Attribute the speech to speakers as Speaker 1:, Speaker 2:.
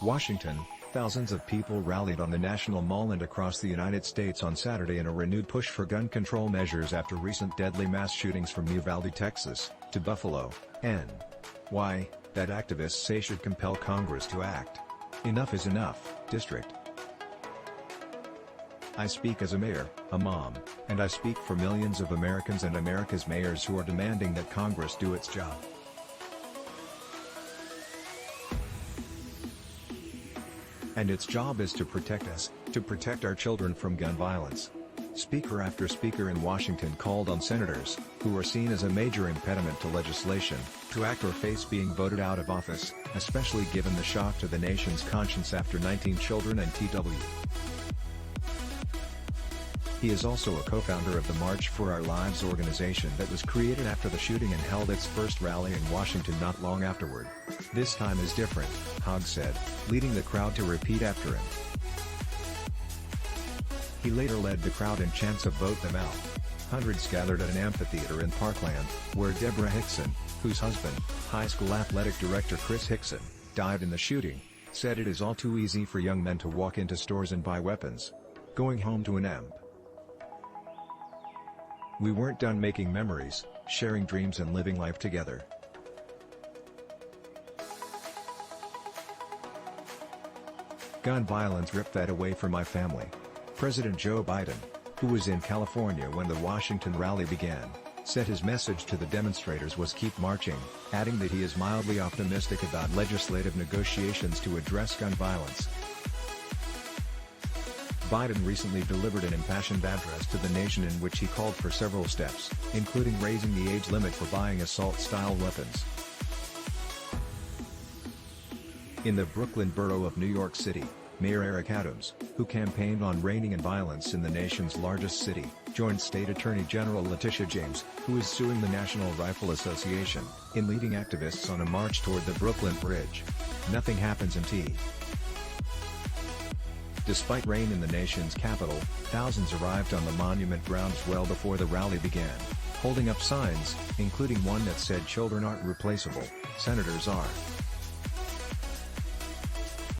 Speaker 1: Washington, thousands of people rallied on the National Mall and across the United States on Saturday in a renewed push for gun control measures after recent deadly mass shootings from Uvalde, Texas, to Buffalo, N.Y., that activists say should compel Congress to act. Enough is enough, District. I speak as a mayor, a mom, and I speak for millions of Americans and America's mayors who are demanding that Congress do its job. And its job is to protect us, to protect our children from gun violence. Speaker after speaker in Washington called on senators, who are seen as a major impediment to legislation, to act or face being voted out of office, especially given the shock to the nation's conscience after 19 children and TW. He is also a co-founder of the March for Our Lives organization that was created after the shooting and held its first rally in Washington not long afterward. This time is different, Hogg said, leading the crowd to repeat after him. He later led the crowd in chants of "Vote Them Out." Hundreds gathered at an amphitheater in Parkland, where Debra Hixon, whose husband, high school athletic director Chris Hixon, died in the shooting, said it is all too easy for young men to walk into stores and buy weapons. Going home to an amp. We weren't done making memories, sharing dreams and living life together. Gun violence ripped that away from my family. President Joe Biden, who was in California when the Washington rally began, said his message to the demonstrators was keep marching, adding that he is mildly optimistic about legislative negotiations to address gun violence. Biden recently delivered an impassioned address to the nation in which he called for several steps, including raising the age limit for buying assault-style weapons. In the Brooklyn borough of New York City, Mayor Eric Adams, who campaigned on reining in violence in the nation's largest city, joined State Attorney General Letitia James, who is suing the National Rifle Association, in leading activists on a march toward the Brooklyn Bridge. Nothing happens in T. Despite rain in the nation's capital, thousands arrived on the monument grounds well before the rally began, holding up signs, including one that said "Children aren't replaceable, senators are."